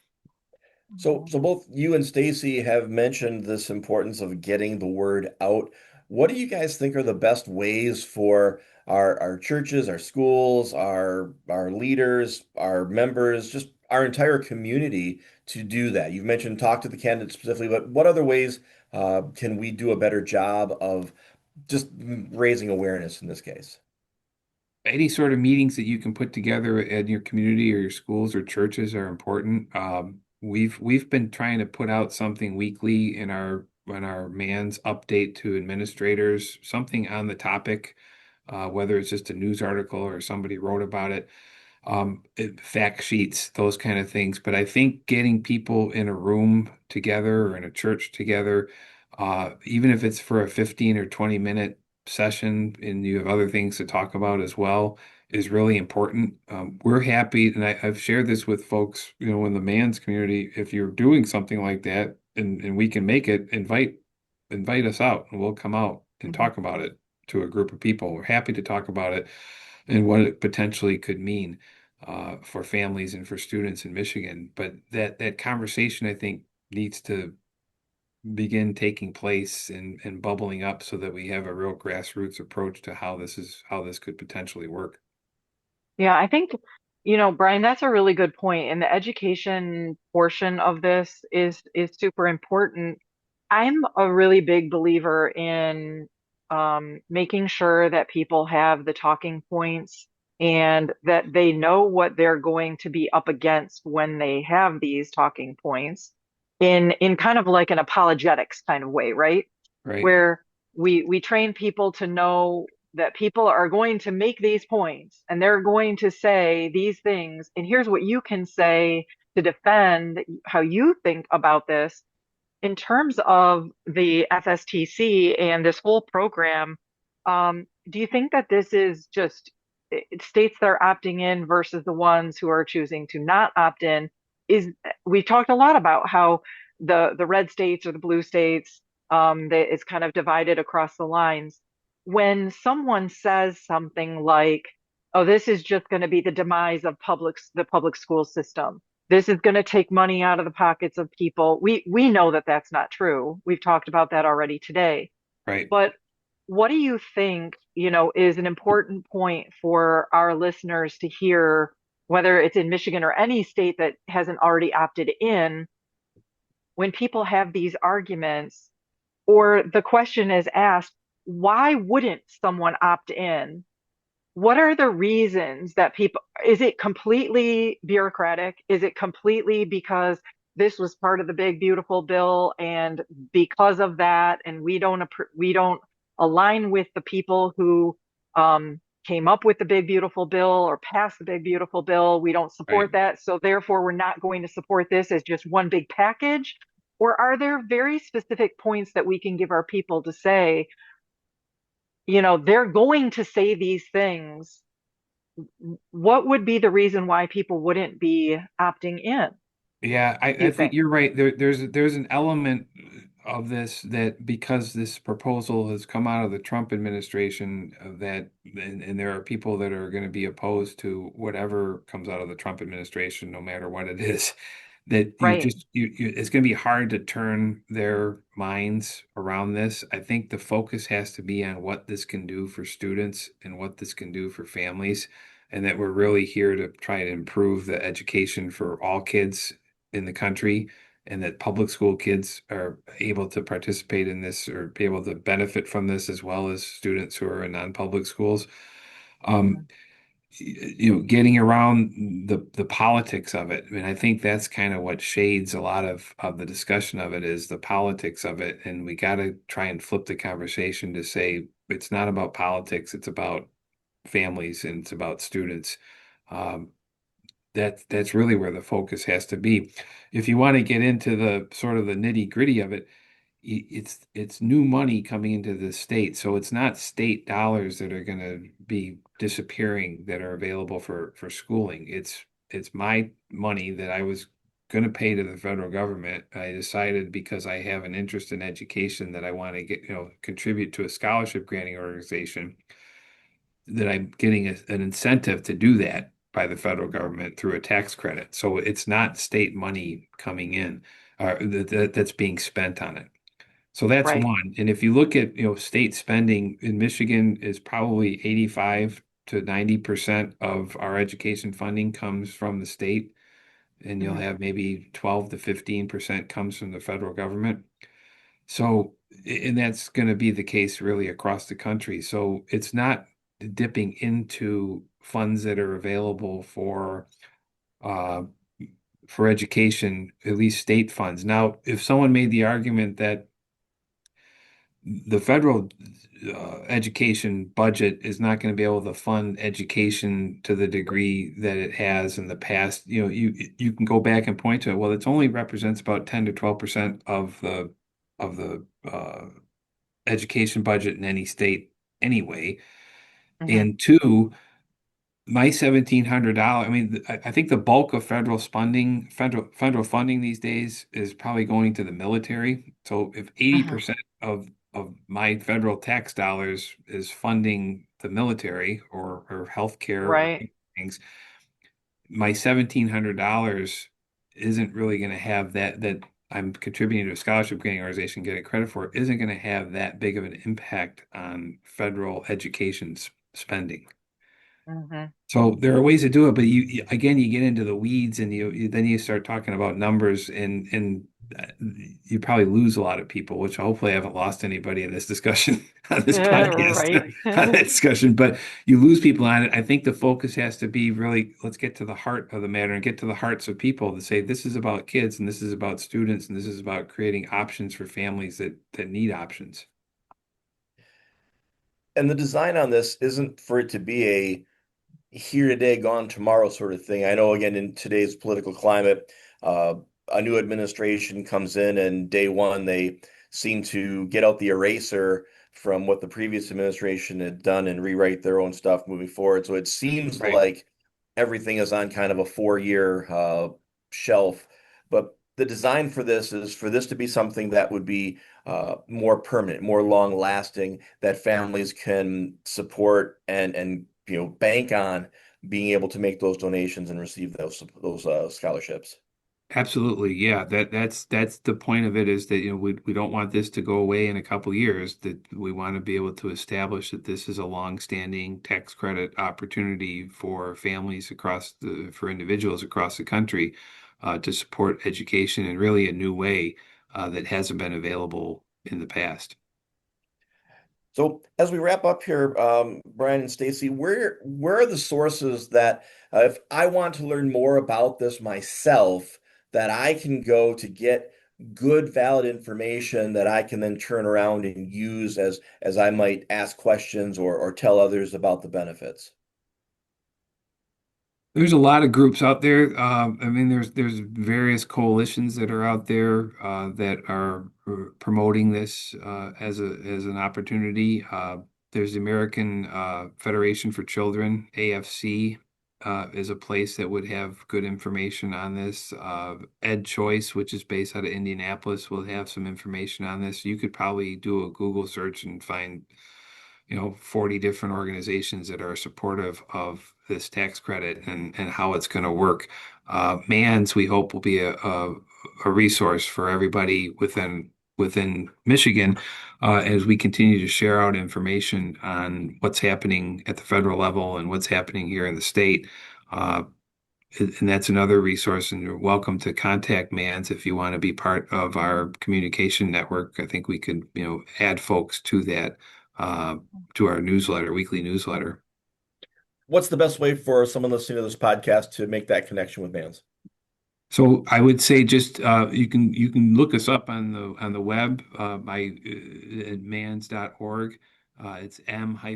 So both you and Stacy have mentioned this importance of getting the word out. What do you guys think are the best ways for our churches, our schools, our leaders, our members, just our entire community to do that? You've mentioned talk to the candidates specifically, but what other ways can we do a better job of just raising awareness in this case? Any sort of meetings that you can put together in your community or your schools or churches are important. We've been trying to put out something weekly in our man's update to administrators, something on the topic, whether it's just a news article or somebody wrote about it, fact sheets, those kind of things. But I think getting people in a room together or in a church together, even if it's for a 15 or 20-minute session and you have other things to talk about as well, is really important. We're happy, and I've shared this with folks, in the man's community. If you're doing something like that and we can make it, invite us out and we'll come out and Mhm. talk about it to a group of people. We're happy to talk about it and what it potentially could mean for families and for students in Michigan. But that conversation, I think, needs to begin taking place and bubbling up so that we have a real grassroots approach to how this could potentially work. Yeah, I think, Brian, that's a really good point. And the education portion of this is super important. I'm a really big believer in making sure that people have the talking points and that they know what they're going to be up against when they have these talking points in kind of like an apologetics kind of way, right? Right. Where we train people to know that people are going to make these points and they're going to say these things, and here's what you can say to defend how you think about this. In terms of the FSTC and this whole program, do you think that this is just states that are opting in versus the ones who are choosing to not opt in? Is we talked a lot about how the red states or the blue states, that it's kind of divided across the lines. When someone says something like, "Oh, this is just going to be the demise of the public school system. This is going to take money out of the pockets of people." We know that that's not true. We've talked about that already today. Right. But what do you think, is an important point for our listeners to hear, whether it's in Michigan or any state that hasn't already opted in, when people have these arguments, or the question is asked, why wouldn't someone opt in? What are the reasons that people, is it completely bureaucratic? Is it completely because this was part of the big beautiful bill and because of that, and we don't align with the people who came up with the big beautiful bill or passed the big beautiful bill. We don't support Right. that, so therefore we're not going to support this as just one big package? Or are there very specific points that we can give our people to say, they're going to say these things? What would be the reason why people wouldn't be opting in, Yeah, do I you think think? you're right. There's an element of this that because this proposal has come out of the Trump administration, and there are people that are going to be opposed to whatever comes out of the Trump administration, no matter what it is, that Right. it's going to be hard to turn their minds around this. I think the focus has to be on what this can do for students and what this can do for families, and that we're really here to try to improve the education for all kids in the country, and that public school kids are able to participate in this or be able to benefit from this as well as students who are in non-public schools. Um, Mhm. Getting around the politics of it. I mean, I think that's kind of what shades a lot of the discussion of it is the politics of it. And we got to try and flip the conversation to say it's not about politics, it's about families and it's about students. Um, that's really where the focus has to be. If you want to get into the sort of the nitty gritty of it, it's new money coming into the state. So it's not state dollars that are going to be disappearing that are available for schooling. It's my money that I was going to pay to the federal government. I decided because I have an interest in education that I want to get, contribute to a scholarship granting organization that I'm getting an incentive to do that by the federal government through a tax credit. So it's not state money coming in that's being spent on it. So that's Right. one. And if you look at, state spending in Michigan is probably 85 to 90% of our education funding comes from the state, and you'll Hmm. have maybe 12 to 15% comes from the federal government. So, and that's going to be the case really across the country. So it's not dipping into funds that are available uh, for education, at least state funds. Now, if someone made the argument that the federal education budget is not going to be able to fund education to the degree that it has in the past, you can go back and point to it. Well, it only represents about 10 to 12% of the education budget in any state anyway. Hmm. And two, my $1,700, I mean, I think the bulk of federal funding these days is probably going to the military. So if Hmm. 80% of my federal tax dollars is funding the military or healthcare or Right. things, my $1,700 isn't really going to have that I'm contributing to a scholarship granting organization, getting credit for it, isn't going to have that big of an impact on federal education spending. Hmm. So there are ways to do it, but again, you get into the weeds and then you start talking about numbers and you probably lose a lot of people, which hopefully I haven't lost anybody in this discussion on this podcast Right. on that discussion, but you lose people on it. I think the focus has to be really, let's get to the heart of the matter and get to the hearts of people to say this is about kids and this is about students and this is about creating options for families that need options. And the design on this isn't for it to be a here today, gone tomorrow sort of thing. I know, again, in today's political climate, uh, a new administration comes in, and day one, they seem to get out the eraser from what the previous administration had done and rewrite their own stuff moving forward. So it seems Right. like everything is on kind of a 4 year shelf. But the design for this is for this to be something that would be more permanent, more long lasting, that families can support and bank on being able to make those donations and receive those scholarships. Absolutely. Yeah. That's the point of it is that, we don't want this to go away in a couple years, that we want to be able to establish that this is a long-standing tax credit opportunity for families for individuals across the country, to support education in really a new way, that hasn't been available in the past. So as we wrap up here, Brian and Stacy, where are the sources that if I want to learn more about this myself, that I can go to get good, valid information that I can then turn around and use as I might ask questions or tell others about the benefits? There's a lot of groups out there. I mean, there's various coalitions that are out there that are promoting this as an opportunity. There's the American Federation for Children, AFC, is a place that would have good information on this. Ed Choice, which is based out of Indianapolis, will have some information on this. You could probably do a Google search and find 40 different organizations that are supportive of this tax credit and how it's going to work. MANS, we hope, will be a resource for everybody within Michigan, as we continue to share out information on what's happening at the federal level and what's happening here in the state. Uh, and that's another resource, and you're welcome to contact MANS if you want to be part of our communication network. I think we could, add folks uh, to our newsletter, weekly newsletter. What's the best way for someone listening to this podcast to make that connection with bands? So I would say just you can look us up on the web at mans.org. It's m-a-n-s.org.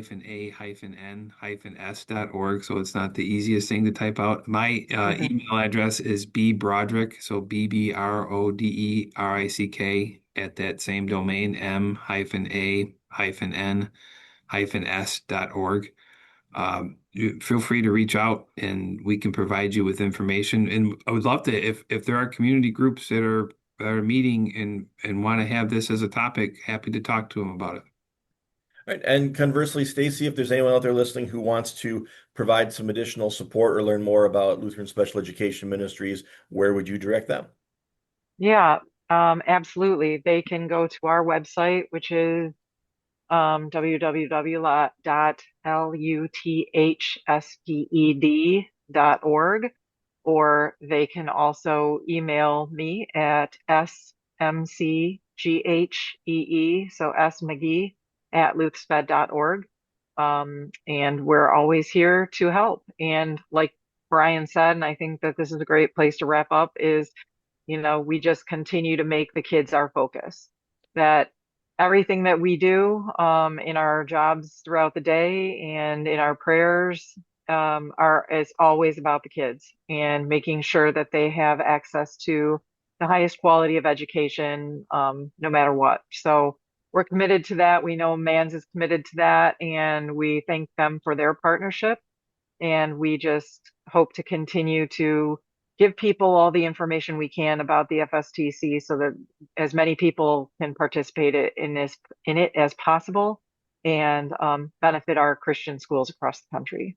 So it's not the easiest thing to type out. My Hmm. email address is bbroderick, so BBRODERICK at that same domain, m-a-n-s.org. Feel free to reach out and we can provide you with information. And I would love to, if there are community groups that are meeting and want to have this as a topic, happy to talk to them about it. Right. And conversely, Stacy, if there's anyone out there listening who wants to provide some additional support or learn more about Lutheran Special Education Ministries, where would you direct them? Yeah, absolutely. They can go to our website, which is www.luthsped.org, or they can also email me at smcghee, so S McGhee at luthsped.org. And we're always here to help. And like Brian said, and I think that this is a great place to wrap up, is we just continue to make the kids our focus. That everything that we do in our jobs throughout the day and in our prayers is always about the kids and making sure that they have access to the highest quality of education, no matter what. So we're committed to that. We know Mans is committed to that, and we thank them for their partnership. And we just hope to continue to give people all the information we can about the FSTC so that as many people can participate in it as possible and benefit our Christian schools across the country.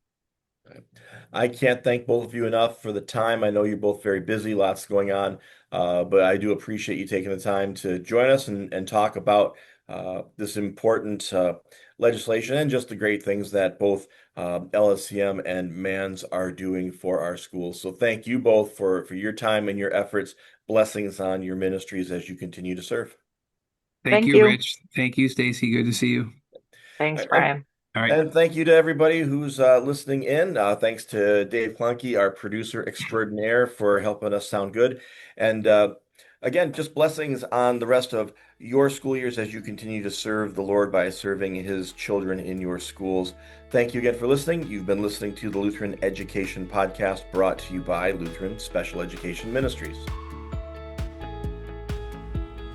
I can't thank both of you enough for the time. I know you're both very busy, lots going on, but I do appreciate you taking the time to join us and talk about this important legislation and just the great things that both LSEM and MANS are doing for our schools. So thank you both for your time and your efforts. Blessings on your ministries as you continue to serve. Thank Thank you, you. Rich. Thank you, Stacy. Good to see you. Thanks, Brian. All right. And thank you to everybody who's listening in. Thanks to Dave Clunky, our producer extraordinaire, for helping us sound good. And again, just blessings on the rest of your school years as you continue to serve the Lord by serving His children in your schools. Thank you again for listening. You've been listening to the Lutheran Education Podcast, brought to you by Lutheran Special Education Ministries.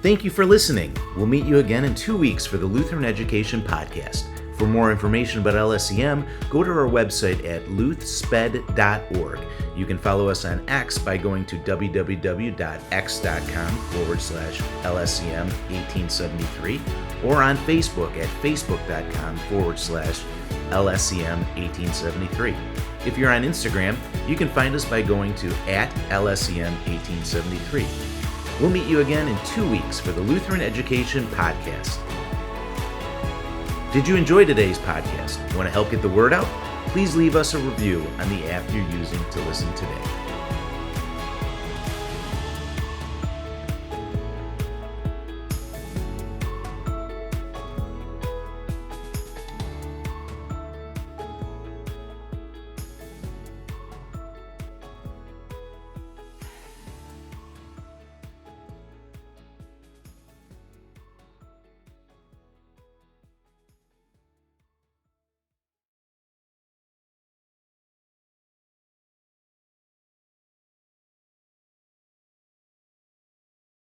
Thank you for listening. We'll meet you again in 2 weeks for the Lutheran Education Podcast. For more information about LSEM, go to our website at luthsped.org. You can follow us on X by going to www.x.com/LSEM1873 or on Facebook at facebook.com/LSEM1873. If you're on Instagram, you can find us by going to @LSEM1873. We'll meet you again in 2 weeks for the Lutheran Education Podcast. Did you enjoy today's podcast? Want to help get the word out? Please leave us a review on the app you're using to listen today.